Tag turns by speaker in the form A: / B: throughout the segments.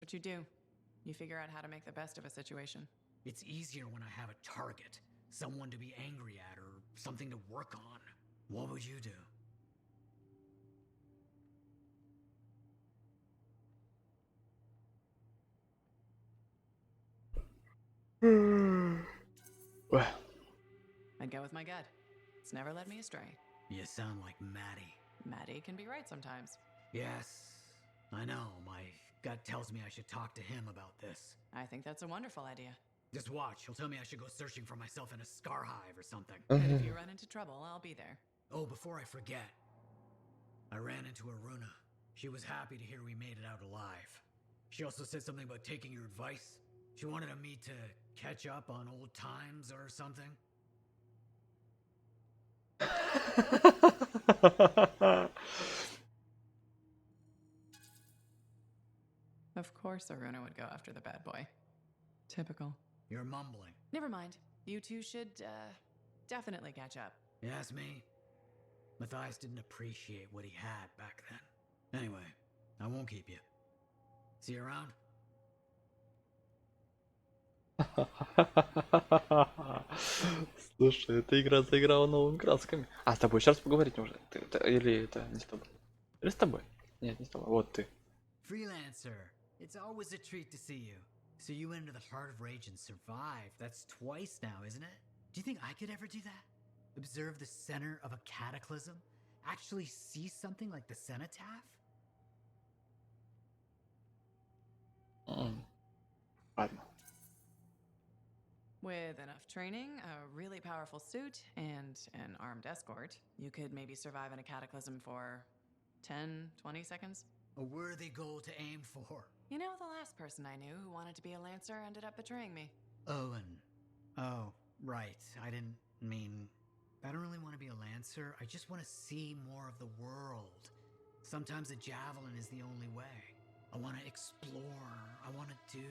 A: what you do. You figure out how to make the best of a situation.
B: It's easier when I have a target, someone to be angry at or something to work on. What would you do?
C: Ой,
A: I'd go with my gut. It's never led me astray.
B: You sound like Maddie.
A: Maddie can be right sometimes.
B: Yes, I know. My gut tells me I should talk to him about this.
A: I think that's a wonderful idea.
B: Just watch. He'll tell me I should go searching for myself in a scar hive or something.
A: And if you run into trouble, I'll be there.
B: Oh, before I forget, I ran into Aruna. She was happy to hear we made it out alive. She also said something about taking your advice. She wanted me to catch up on old times or something.
A: Of course Aruna would go after the bad boy. Typical.
B: You're mumbling.
A: Never mind. You two should, definitely catch up.
B: You ask me? Matthias didn't appreciate what he had back then. Anyway, I won't keep you. See you around?
C: Слушай, эта игра заиграла новыми красками. А, с тобой сейчас поговорить можно? Или это не с тобой? Или с тобой? Нет, не с тобой. Вот ты.
B: Freelancer, it's always a treat to see you. So you went into the heart of rage and survived. That's twice now, isn't it? Do you think I could ever do that? Observe the center of a cataclysm? Actually see something like the cenotaph?
C: Ладно.
A: With enough training, a really powerful suit, and an armed escort, you could maybe survive in a cataclysm for 10, 20 seconds.
B: A worthy goal to aim for.
A: You know, the last person I knew who wanted to be a lancer ended up betraying me.
B: Owen. Oh, right. I didn't mean... I don't really want to be a lancer. I just want to see more of the world. Sometimes a javelin is the only way. I want to explore. I want to do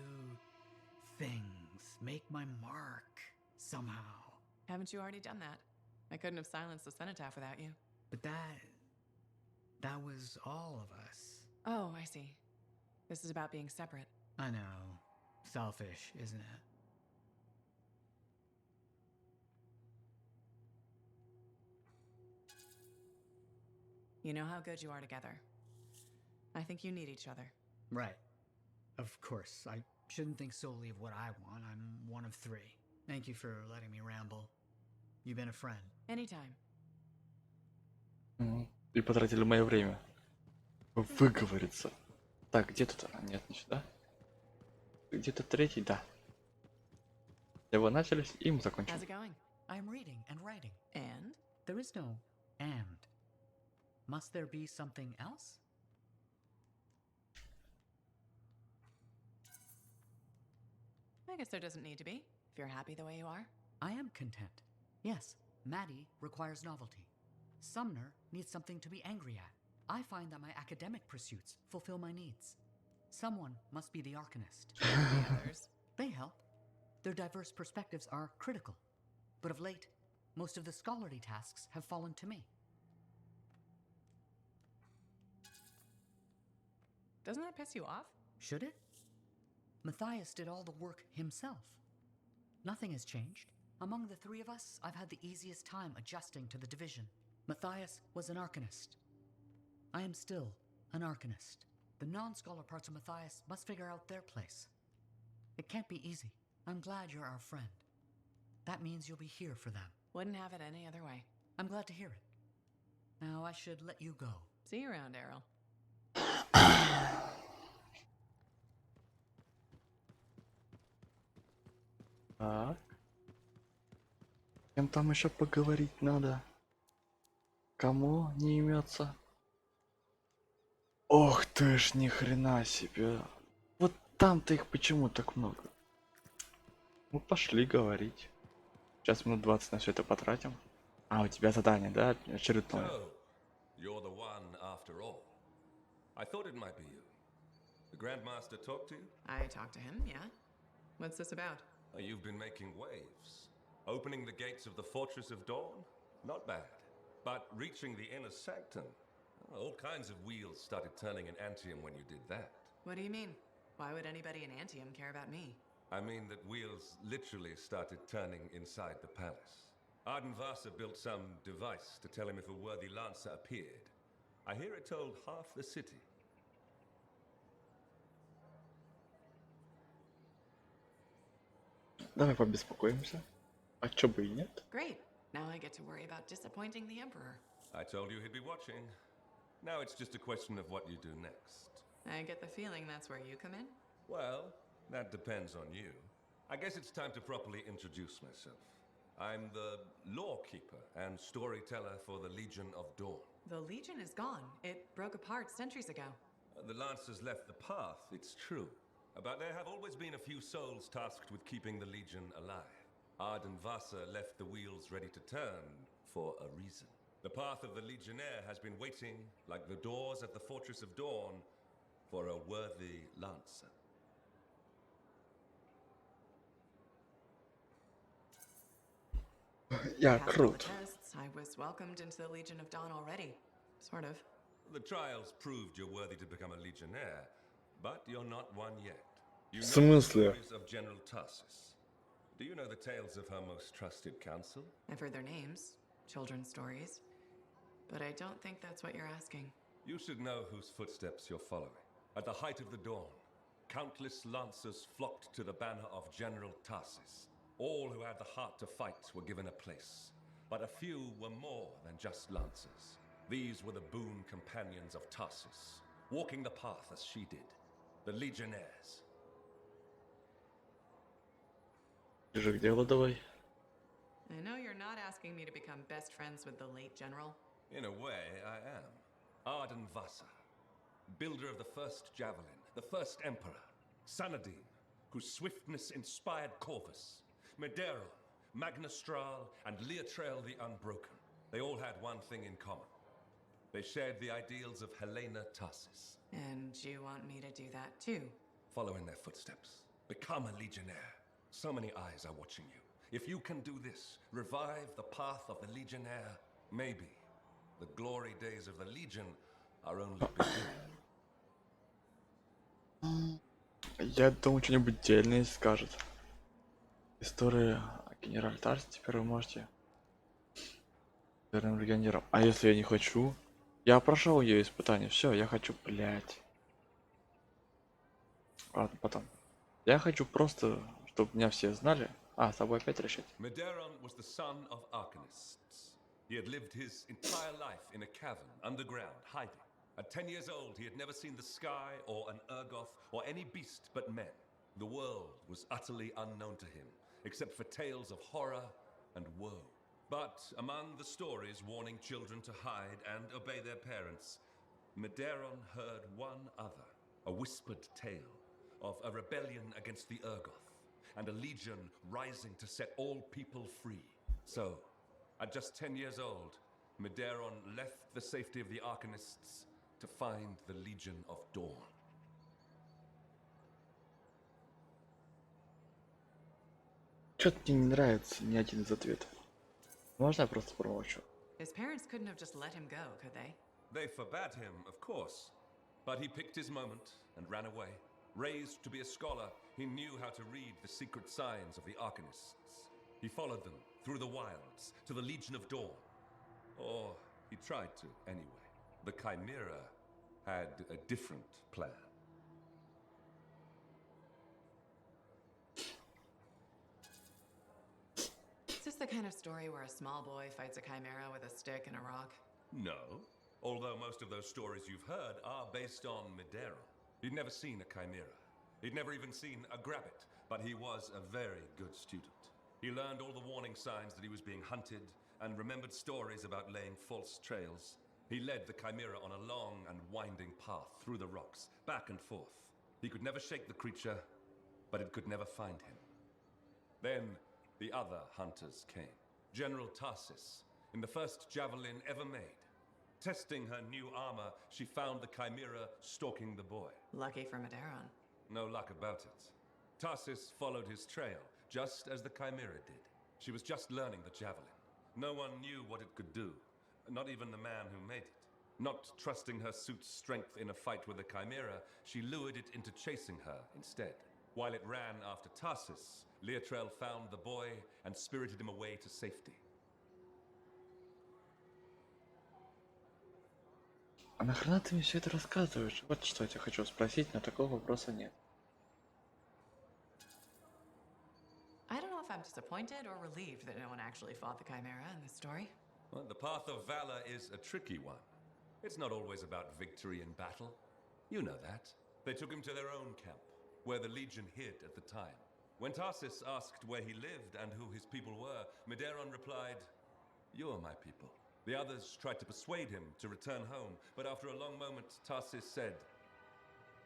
B: things. Make my mark. Somehow.
A: Haven't you already done that? I couldn't have silenced the cenotaph without you.
B: But that was all of us.
A: Oh, I see. This is about being separate.
B: I know. Selfish, isn't it?
A: You know how good you are together. I think you need each other.
B: Right. Of course. I shouldn't think solely of what I want. I'm one of three. Thank you for letting me ramble. You've been a friend.
A: Anytime.
C: И потратили мое время. Выговориться. Так, где тут она? Нет, не сюда. Где-то третий, да. Его начались, и мы закончим.
A: How's it going?
B: I'm reading and writing.
A: And?
B: There is no and. Must there be something else?
A: I guess there doesn't need to be, if you're happy the way you are.
B: I am content. Yes, Maddie requires novelty. Sumner needs something to be angry at. I find that my academic pursuits fulfill my needs. Someone must be the arcanist.
A: The others.
B: They help. Their diverse perspectives are critical. But of late, most of the scholarly tasks have fallen to me.
A: Doesn't that piss you off?
B: Should it? Matthias did all the work himself. Nothing has changed. Among the three of us, I've had the easiest time adjusting to the division. Matthias was an arcanist. I am still an arcanist. The non-scholar parts of Matthias must figure out their place. It can't be easy. I'm glad you're our friend. That means you'll be here for them.
A: Wouldn't have it any other way.
B: I'm glad to hear it. Now I should let you go.
A: See you around, Errol.
C: Так. С кем там еще поговорить надо? Кому не имется? Ох ты ж, ни хрена себе. Вот там-то их почему так много? Ну пошли говорить. Сейчас минут 20 на все это потратим. А, у тебя задание, да? Очередное.
D: So, you're the one after all. I thought it might be you. The Grandmaster talked to you?
A: I talked to him, yeah. What's this about?
D: You've been making waves. Opening the gates of the Fortress of Dawn? Not bad. But reaching the inner sanctum? All kinds of wheels started turning in Anthem when you did that.
A: What do you mean? Why would anybody in Anthem care about me?
D: I mean that wheels literally started turning inside the palace. Ardenvasa built some device to tell him if a worthy lancer appeared. I hear it told half the city.
C: Давай побеспокоимся. А чё бы и нет?
A: Great. Now I get to worry about disappointing the Emperor.
D: I told you he'd be watching. Now it's just a question of what you do next.
A: I get the feeling that's where you come in.
D: Well, that depends on you. I guess it's time to properly introduce myself. I'm the lawkeeper and storyteller for the Legion of Dawn.
A: The Legion is gone. It broke apart centuries ago.
D: The Lancers left the path, it's true. But there have always been a few souls tasked with keeping the Legion alive. Ardenvasa left the wheels ready to turn for a reason. The path of the Legionnaire has been waiting, like the doors at the Fortress of Dawn, for a worthy Lancer.
C: Я
A: Passed all the
C: крут.
A: tests. I was welcomed into the Legion of Dawn already. Sort of.
D: The trials proved you're worthy to become a Legionnaire, but you're not one yet. You
C: В
D: know the
C: смысле?
D: stories of General Tarsus. Do you know the tales of her most trusted counsel?
A: I've heard their names, children's stories. But I don't think that's what you're asking.
D: You should know whose footsteps you're following. At the height of the dawn, countless lancers flocked to the banner of General Tarsus. All who had the heart to fight were given a place. But a few were more than just lancers. These were the boon companions of Tarsus, walking the path as she did. The Legionnaires.
C: Ближе к делу давай.
A: I know you're not asking me to become best friends with the late general.
D: In a way, I am. Ardenvasa, builder of the first javelin, the first emperor. Sanadine, whose swiftness inspired Corvus. Medeiros, Magnastral, and Leotrail the Unbroken. They all had one thing in common. They shared the ideals of Helena Tarsus.
A: And you want me to do that too?
D: Follow in their footsteps. Become a Legionnaire. So many eyes are watching you. If you can do this, revive the path of the Legionnaire, maybe the glory days of the Legion are only beginning.
C: Я думаю, что-нибудь дельное скажет. История о генерале Тарсе теперь вы можете. Верным легионером. А если я не хочу? Я прошел ее испытание. Все, я хочу, блядь. Ладно, потом. Я хочу просто, чтобы меня все знали. А, с тобой опять решать.
D: Medeiros was the son of Arcanists. He had lived his entire life in a cavern, underground, hiding. At 10 years old, he had never seen the sky or an Urgoth or any beast but men. The world was utterly unknown to him, except for tales of horror and woe. But among the stories warning children to hide and obey their parents, Medeiros heard one other, a whispered tale of a rebellion against the Urgoth and a legion rising to set all people free. So, at just 10 years old, Medeiros left the safety of the Arcanists to find the Legion of Dawn.
C: Что-то мне не нравится ни один из ответов. Можно я просто промолчу?
A: His parents couldn't have just let him go, could they?
D: They forbade him, of course, but he picked his moment and ran away. Raised to be a scholar, he knew how to read the secret signs of the Arcanists. He followed them through the wilds to the Legion of Dawn. Or he tried to, anyway. The Chimera had a different plan.
A: Is this the kind of story where a small boy fights a chimera with a stick and a rock?
D: No, although most of those stories you've heard are based on Medeiros. He'd never seen a chimera. He'd never even seen a grabbit, but he was a very good student. He learned all the warning signs that he was being hunted and remembered stories about laying false trails. He led the chimera on a long and winding path through the rocks, back and forth. He could never shake the creature, but it could never find him. Then the other hunters came. General Tarsus, in the first javelin ever made. Testing her new armor, she found the chimera stalking the boy.
A: Lucky for Medeiros.
D: No luck about it. Tarsus followed his trail, just as the chimera did. She was just learning the javelin. No one knew what it could do, not even the man who made it. Not trusting her suit's strength in a fight with a chimera, she lured it into chasing her instead. While it ran after Tarsus, Leotrel found the boy and spirited him away to safety.
C: А нахрена ты мне все это рассказываешь? Вот что я тебя хочу спросить, но такого вопроса нет.
A: I don't know if I'm disappointed or relieved that no one actually fought the Chimera in this story.
D: Well, the path of valor is a tricky one. It's not always about victory in battle. You know that. They took him to their own camp, where the Legion hid at the time. When Tarsus asked where he lived and who his people were, Medeiron replied, "You are my people." The others tried to persuade him to return home, but after a long moment, Tarsus said,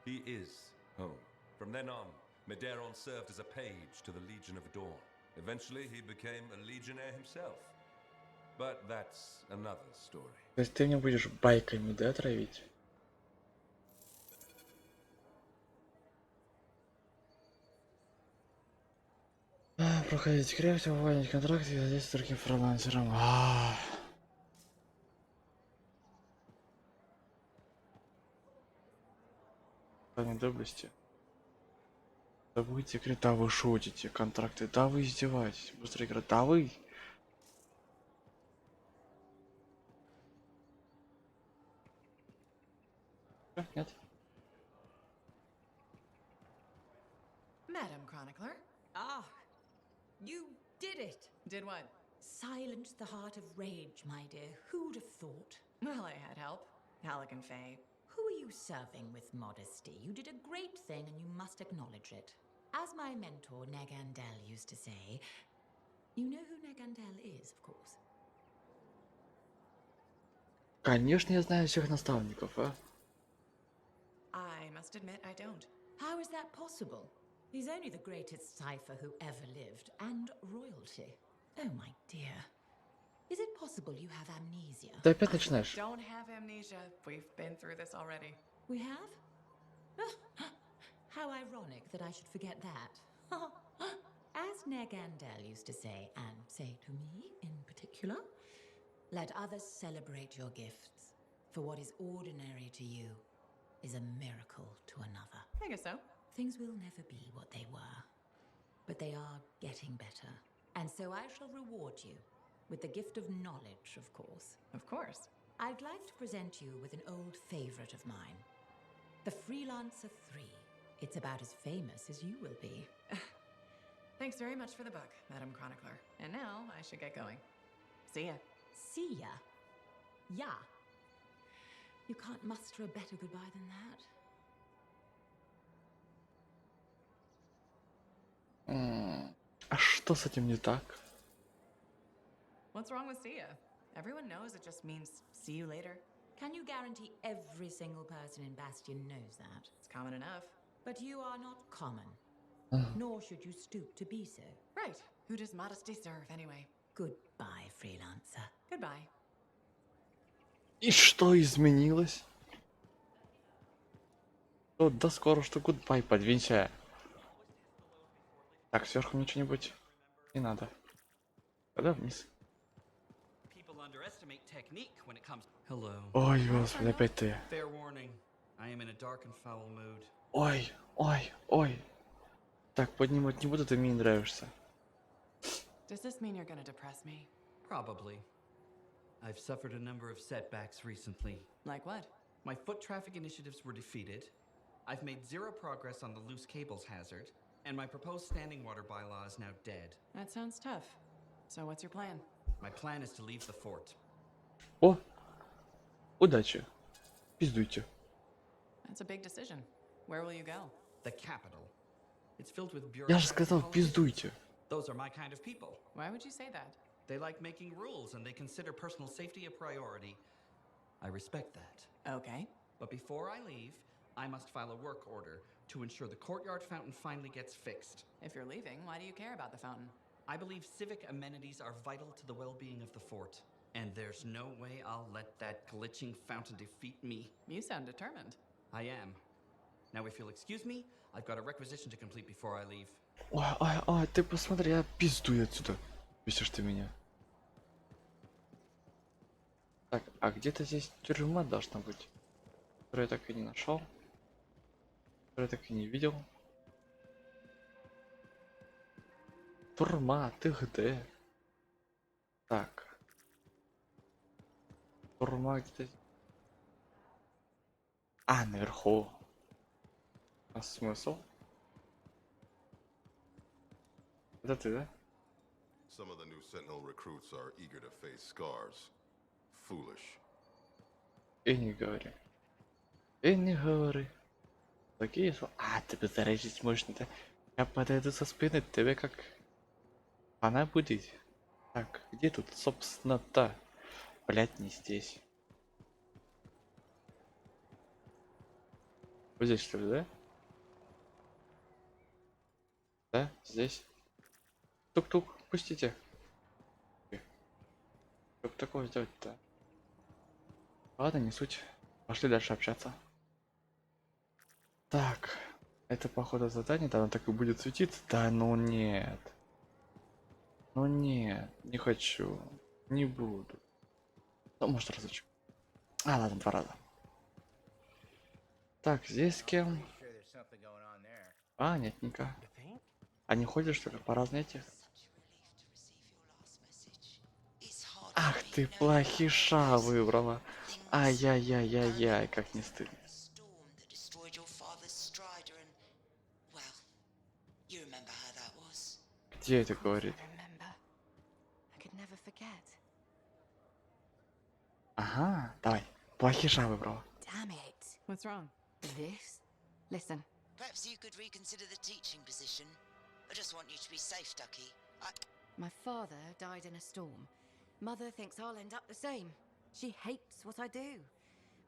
D: "He is home." From then on, Medeiron served as a page to the Legion of Dawn. Eventually, he became a legionnaire himself. But that's another story.
C: То есть ты мне будешь байками, да, травить? Проходить крепость, выполнять контракт и здесь с другим фрилансером. Плане доблести. Да будете играть, да вы шутите, контракты, да вы издеваетесь, быстро играть, да вы. Нет.
A: Madam Chronicler.
E: Ah, you did it!
A: Did what?
E: Silenced the heart of rage, my dear. Who'd have thought?
A: Well, I had help. Halleck and Faye.
E: Who are you serving with modesty? You did a great thing and you must acknowledge it. As my mentor Negandel used to say, you know who Negandel is, of course.
C: Конечно, я знаю всех наставников, а?
A: I must admit I don't.
E: How is that possible? He's only the greatest cipher who ever lived, and royalty. Oh, my dear. Is it possible you have amnesia?
C: Ты опять начинаешь.
A: Don't have amnesia. We've been through this already.
E: We have? How ironic that I should forget that. As Negandel used to say, and say to me in particular, let others celebrate your gifts, for what is ordinary to you is a miracle to another.
A: I guess so.
E: Things will never be what they were, but they are getting better. And so I shall reward you with the gift of knowledge, of course.
A: Of course.
E: I'd like to present you with an old favorite of mine, the Freelancer 3. It's about as famous as you will be.
A: Thanks very much for the book, Madam Chronicler. And now I should get going. See ya.
E: See ya. Yeah. You can't muster a better goodbye than that.
C: А что с этим не так?
A: What's wrong with see ya? Everyone knows it just means see you later.
E: Can you guarantee every single person in Bastion knows that?
A: It's common enough.
E: But you are not common, nor should you stoop to be so.
A: Right. Who does modesty serve anyway?
E: Goodbye, Freelancer.
A: Goodbye.
C: И что изменилось? Что, да скоро, что гудбай, подвинься. Так, сверху мне что-нибудь не надо. Тогда вниз. Ой, господи, опять ты. Ой, ой, ой. Так, поднимать не буду, ты мне не нравишься.
A: Does this mean you're gonna depress me?
F: Probably. I've suffered a number of setbacks recently.
A: Like what?
F: My foot traffic initiatives were defeated. I've made zero progress on the loose cables hazard, and my proposed standing water bylaw is now dead.
A: That sounds tough. So what's your plan?
F: My plan is to leave the fort.
C: О, удачи. Пиздуйте.
A: That's a big decision. Where will you go?
F: The capital. It's filled with
C: Я же
F: bureaucrats
C: сказал,
F: and politicians.
C: пиздуйте.
F: Those are my kind of people.
A: Why would you say that?
F: They like making rules and they consider personal safety a priority. I respect that.
A: Okay.
F: But before I leave, I must file a work order to ensure the courtyard fountain finally gets fixed.
A: If you're leaving, why do you care about the fountain?
F: I believe civic amenities are vital to the well-being of the fort. And there's no way I'll let that glitching fountain defeat me.
A: You sound determined.
F: I am. Now, if you'll excuse me, I've got a requisition to complete before I leave.
C: Ой, ой, ой, ты посмотри, я пиздую отсюда. Бесишь ты меня. Так, а где-то здесь тюрьма должна быть, которую я так и не нашел, которую я так и не видел. Турма, ты где? Так, турма где-то. А, наверху. А смысл? Это ты, да?
G: Some of the new Sentinel recruits are eager to face scars. Foolish.
C: И не говори. И не говори. Такие слова. А, ты зарежить можно, да? Я подойду со спины, тебе как... Она будет. Так, где тут, собственно-то? Блять, не здесь. Вот здесь, что ли, да? Да, здесь. Тук-тук, пустите. Как такое сделать-то? Ладно, не суть. Пошли дальше общаться. Так, это походу задание, да, оно так и будет светиться. Да, ну нет. Ну нет, не хочу. Не буду. Ну, может, разочек. А, ладно, 2 раза. Так, здесь с кем? А, нетненько. А не ходишь, что ли, по разные эти? Ах ты, плохиша выбрала. Ай-яй-яй-яй-яй, как не стыдно. Где это говорит? Ага, давай. Плохиша выбрала.
H: Damn it.
A: What's wrong?
H: This? Listen,
I: Perhaps you could reconsider the teaching position. I just want you to be safe, Ducky.
H: my father died in a storm. Mother thinks I'll end up the same. She hates what I do.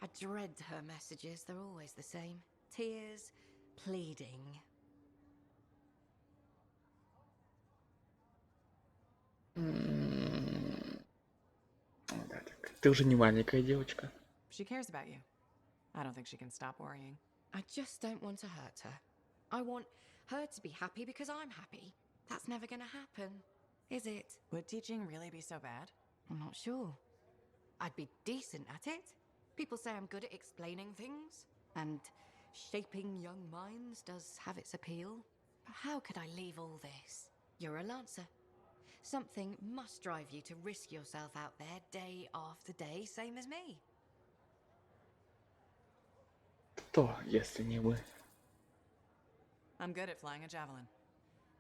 H: I dread her messages. They're always the same. Tears, pleading.
C: Да, так. Ты уже не маленькая девочка.
A: She cares about you. I don't think she can stop worrying.
H: I just don't want to hurt her. I want her to be happy because I'm happy. That's never gonna happen, is it?
A: Would teaching really be so bad?
H: I'm not sure. I'd be decent at it. People say I'm good at explaining things, and shaping young minds does have its appeal. But how could I leave all this? You're a Lancer. Something must drive you to risk yourself out there day after day, same as me.
C: Кто, если не мы?
A: I'm good at flying a javelin.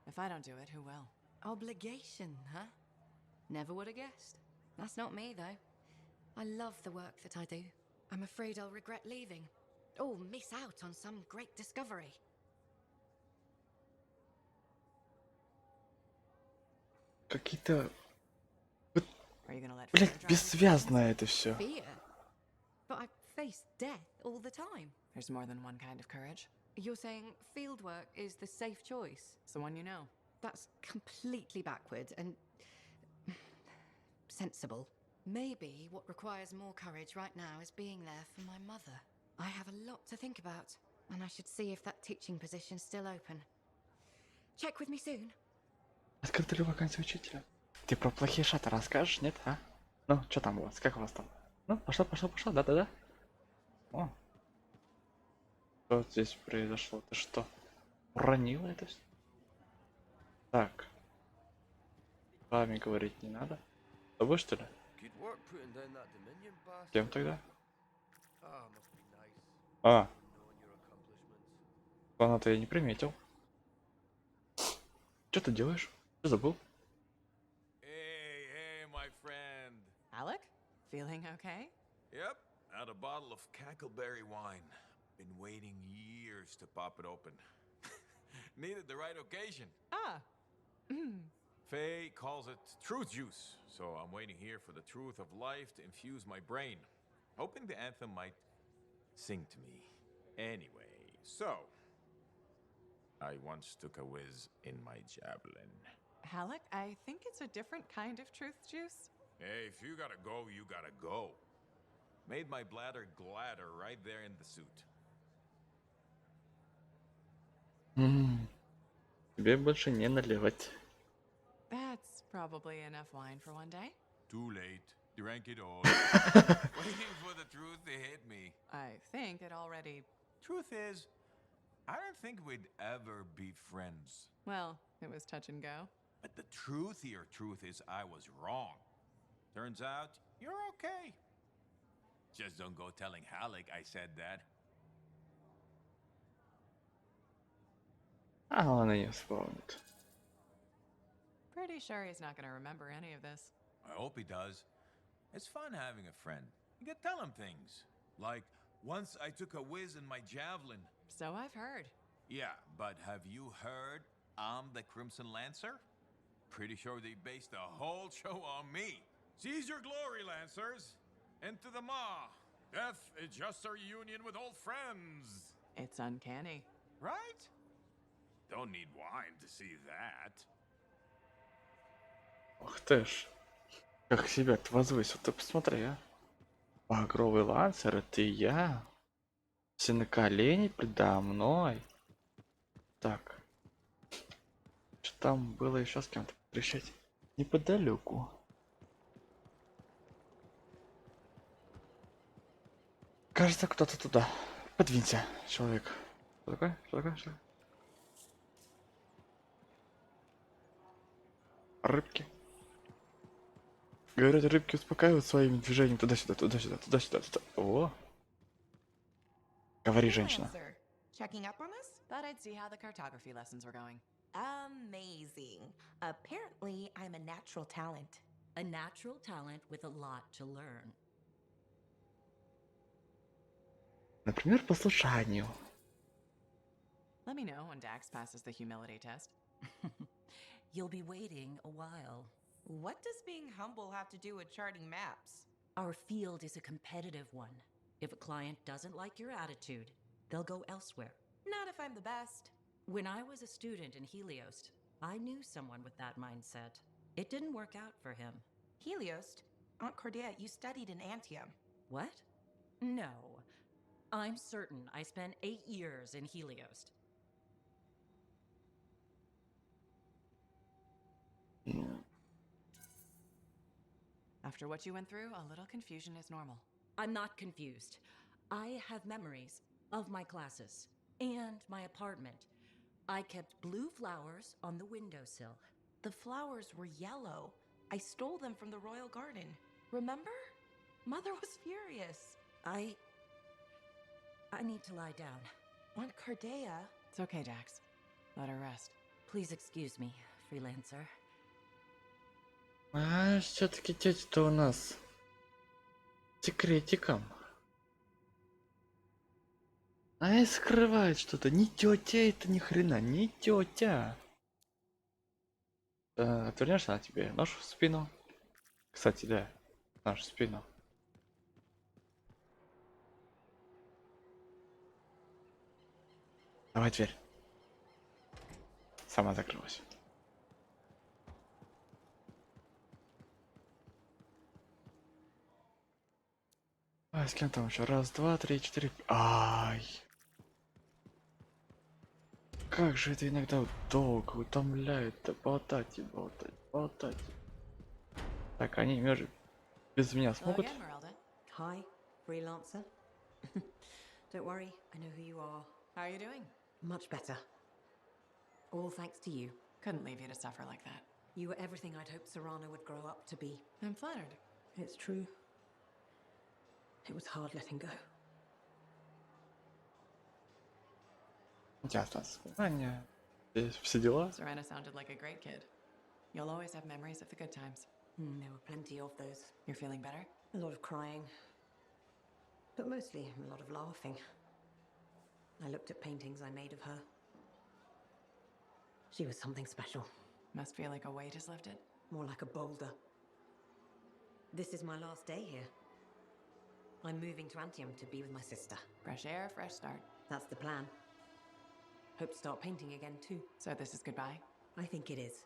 A: If I don't do it, who will?
H: Obligation, huh? Never would have guessed. That's not me, though. I love the work that I do. I'm afraid I'll regret leaving. Or miss out on some great discovery.
C: Какие-то...
A: Are you gonna let fear
C: Блять,
A: drive you?
C: бессвязно это все.
H: Fear? But I face death all the time.
A: There's more than one kind of courage.
H: You're saying fieldwork is the safe choice?
A: It's the one you know.
H: That's completely backward and sensible. Maybe what requires more courage right now is being there for my mother. I have a lot to think about, and I should see if that teaching position's still open. Check with me soon.
C: Открыта ли вакансия учителя? Ты про плохиша-то расскажешь, нет, а? Ну, что там у вас? Как у вас там? Ну, пошло, да-да-да. О. Что здесь произошло? Ты что, уронила это все? Так. С вами говорить не надо. С тобой, что ли? Кем тогда? А. Она-то я не приметил. Что ты делаешь? Ты забыл?
J: Hey, my friend.
A: Alec? Feeling okay?
J: Yep, out a bottle of cackleberry wine. Been waiting years to pop it open. Needed the right occasion.
A: Ah.
J: Faye calls it truth juice, so I'm waiting here for the truth of life to infuse my brain. Hoping the anthem might sing to me. Anyway, so I once took a whiz in my javelin.
A: Alec, I think it's a different kind of truth juice.
J: Hey, if you gotta go, you gotta go. Made my bladder gladder right there in the suit.
C: Тебе больше не наливать.
A: That's probably enough wine for one day.
J: Too late. Drank it all. Waiting for the truth to hit me.
A: I think it already.
J: Truth is, I don't think we'd ever be friends.
A: Well, it was touch and go.
J: But the truthier truth is I was wrong. Turns out, you're okay. Just don't go telling Halleck I said that.
C: А он и не вспомнит.
A: Pretty sure he's not going to remember any of this.
J: I hope he does. It's fun having a friend. You can tell him things. Like, once I took a whiz in my javelin.
A: So I've heard.
J: Yeah, but have you heard I'm the Crimson Lancer? Pretty sure they based the whole show on me. Seize your glory, Lancers! Into the maw! Death is just a reunion with old friends!
A: It's uncanny.
J: Right? Don't need wine to see that.
C: Ух ты ж. Как себя-то возвысил, ты посмотри, а. Багровый лансер, это я. Все на колени предо мной. Так. Что там было еще с кем-то встречать? Неподалеку. Кажется, кто-то туда. Подвинься, человек. Что такое? Что такое? Что такое? Рыбки. Говорят, рыбки успокаивают своими движениями туда-сюда, туда-сюда, туда-сюда, туда. О! Говори, женщина.
K: Checking up on us?
A: Thought I'd see how the cartography lessons were going.
K: Amazing. Apparently, I'm a natural talent.
E: A natural talent with a lot to learn.
C: Например, послушанию.
A: Let me know when Dax passes the humility test.
E: You'll be waiting a while.
K: What does being humble have to do with charting maps?
E: Our field is a competitive one. If a client doesn't like your attitude, they'll go elsewhere.
K: Not if I'm the best.
E: When I was a student in Helios, I knew someone with that mindset. It didn't work out for him.
K: Helios? Aunt Cordelia, you studied in Anthem.
E: What? No. I'm certain I spent 8 years in Helios.
A: After what you went through, a little confusion is normal.
E: I'm not confused. I have memories of my classes and my apartment. I kept blue flowers on the windowsill.
K: The flowers were yellow. I stole them from the royal garden. Remember? Mother was furious.
E: I need to lie down.
K: Aunt Cordelia.
A: It's okay, Dax. Let her rest.
E: Please excuse me, freelancer.
C: А, все-таки тетя-то у нас секретиком. А и скрывает что-то. Не тетя это ни хрена, не тетя. Отвернешься, она тебе нож в спину. Кстати, да, нож в спину. Давай дверь. Сама закрылась. А, с кем там еще? Раз, два, три, четыре. Ай. Как же это иногда долго утомляет, да болтать и болтать, болтать. Так, они между без меня
A: Hello
C: смогут?
A: again, Merelda.
E: Hi, freelancer. Don't worry, I know who you are.
A: How are you doing?
E: Much better. All thanks to you.
A: Couldn't leave you to suffer like that.
E: You were everything I'd hoped Serrano would grow up to be.
A: I'm flattered.
E: It's true. It was hard letting go.
C: Ясно. Внимание. Здесь все дела.
A: Serena sounded like a great kid. You'll always have memories of the good times.
E: There were plenty of those.
A: You're feeling better?
E: A lot of crying. But mostly a lot of laughing. I looked at paintings I made of her. She was something special.
A: Must feel like a weight is lifted.
E: More like a boulder. This is my last day here. I'm moving to Anthem to be with my sister.
A: Fresh air, fresh start.
E: That's the plan. Hope to start painting again too.
A: So this is goodbye?
E: I think it is.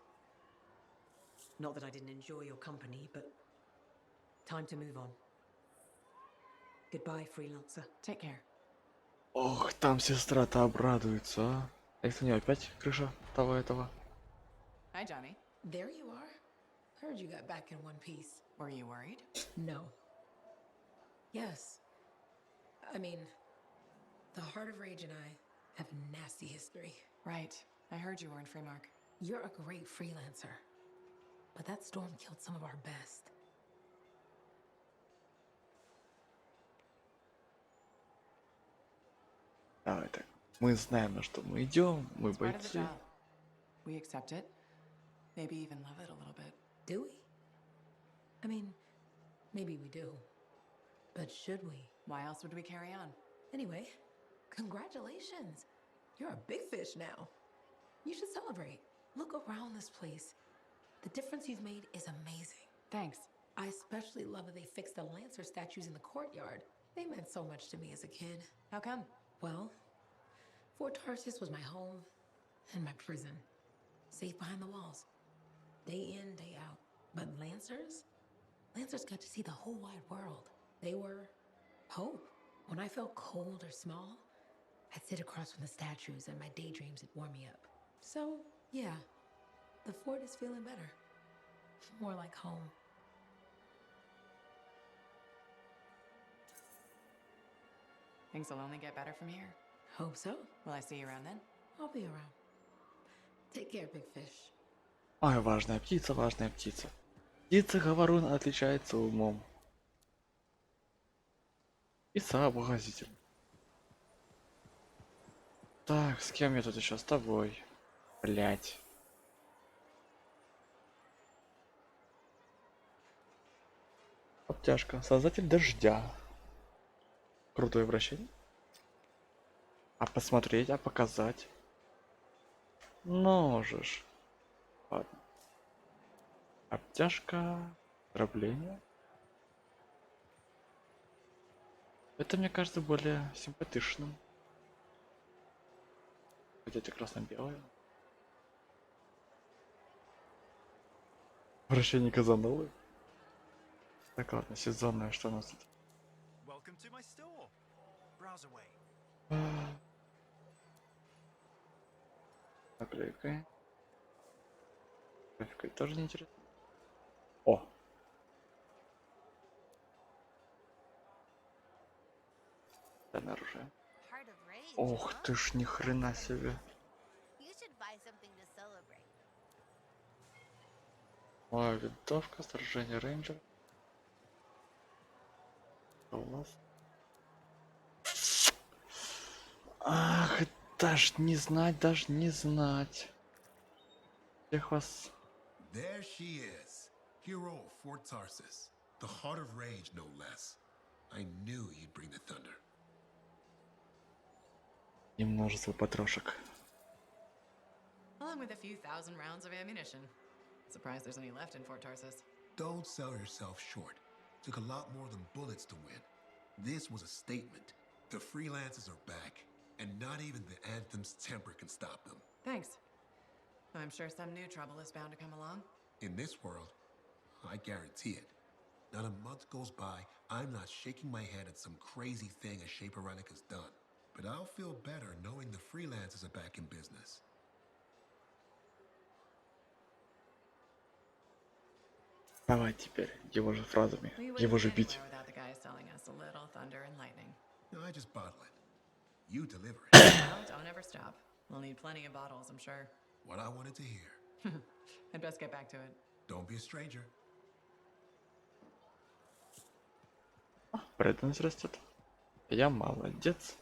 E: Not that I didn't enjoy your company, but time to move on. Goodbye, freelancer.
A: Take care.
C: Ох, там сестра-то обрадуется, а. Это у нее опять крыша того этого.
A: Hi, Johnny.
K: There you are.
E: Heard you got back in one piece.
A: Were you worried?
E: No. Yes. I mean, the Heart of Rage and I have a nasty history.
A: Right. I heard you were in Freemark.
E: You're a great freelancer. But that storm killed some of our best.
C: Давай так. Мы знаем, на что мы идем, мы
A: It's part of the
C: бойцы.
A: job. We accept it. Maybe even love it a little bit.
E: Do we? I mean, maybe we do. But should we?
A: Why else would we carry on?
E: Anyway, congratulations. You're a big fish now. You should celebrate. Look around this place. The difference you've made is amazing.
A: Thanks.
E: I especially love that they fixed the Lancer statues in the courtyard. They meant so much to me as a kid.
A: How come?
E: Well, Fort Tarsis was my home and my prison. Safe behind the walls. Day in, day out. But Lancers? Lancers got to see the whole wide world. They were hope. When I felt cold or small, I'd sit across from the statues and my daydreams would warm me up. So, yeah, the fort is feeling better. More like home.
A: Things will only get better from here.
E: Hope so.
A: Will I see you around then?
E: I'll be around. Take care, big fish.
C: Ой, важная птица, важная птица. Птица-говорун отличается умом. И сообразительным. Так, с кем я тут еще? С тобой. Блять. Обтяжка. Создатель дождя. Крутое вращение. А посмотреть, а показать. Можешь. Ладно. Обтяжка. Дробление. Это мне кажется более симпатичным. Хотя это красно-белое. Вращение Казановы. Так, ладно, сезонное, что у нас тут? Наклейка. Графикой тоже не интересно. О! Это оружие. Ох ты ж, ни хрена себе. Моя винтовка, сражение рейнджер. Что у нас? Ах, даже не знать, даже не знать. Всех вас.
L: There she is, hero of Fort Tarsis, the heart of rage, no less. I knew you'd bring the thunder.
C: И множество потрошек.
A: Along with a few thousand rounds of ammunition. Surprised there's any left in Fort Tarsis.
L: Don't sell yourself short. Took a lot more than bullets to win. This was a statement. The freelancers are back, and not even the Anthem's temper can stop them.
A: Thanks. I'm sure some new trouble is bound to come along.
L: In this world, I guarantee it. Not a month goes by, I'm not shaking my head at some crazy thing a Shaperonic has done. But I'll feel better knowing the freelancers are back in business.
C: Давай теперь его же фразами,
A: We
C: его
A: wouldn't
C: же
A: be
C: бить.
A: anywhere without the guys selling us a little thunder and lightning.
L: No, I just bottle it. You deliver it.
A: Well, don't ever stop. We'll need plenty of bottles, I'm sure.
L: What I wanted to hear.
A: I'd best get back to it.
L: Don't be a stranger.
C: Преданность растет. Я молодец.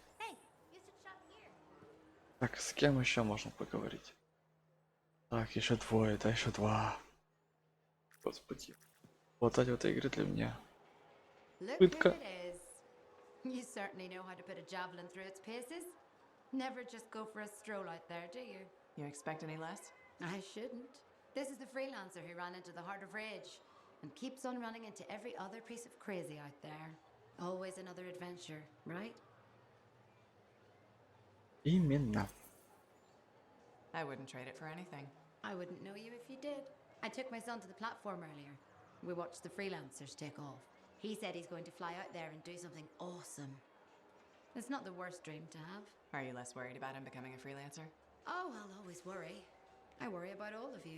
C: Так, с кем еще можно поговорить? Так, еще двое, да, еще два. Господи. Вот эти вот игры для меня. Пытка.
M: You certainly know how to put a javelin through its paces. Never just go for a stroll out there, do you?
A: You expect any less?
M: I shouldn't. This is the freelancer who ran into the Heart of Rage and keeps on running into every other piece of crazy out there. Always another adventure, right?
C: Именно.
A: I wouldn't trade it for anything.
M: I wouldn't know you if you did. I took my son to the platform earlier. We watched the freelancers take off. He said he's going to fly out there and do something awesome. It's not the worst dream to have.
A: Are you less worried about him becoming a freelancer?
M: Oh, I'll always worry. I worry about all of you.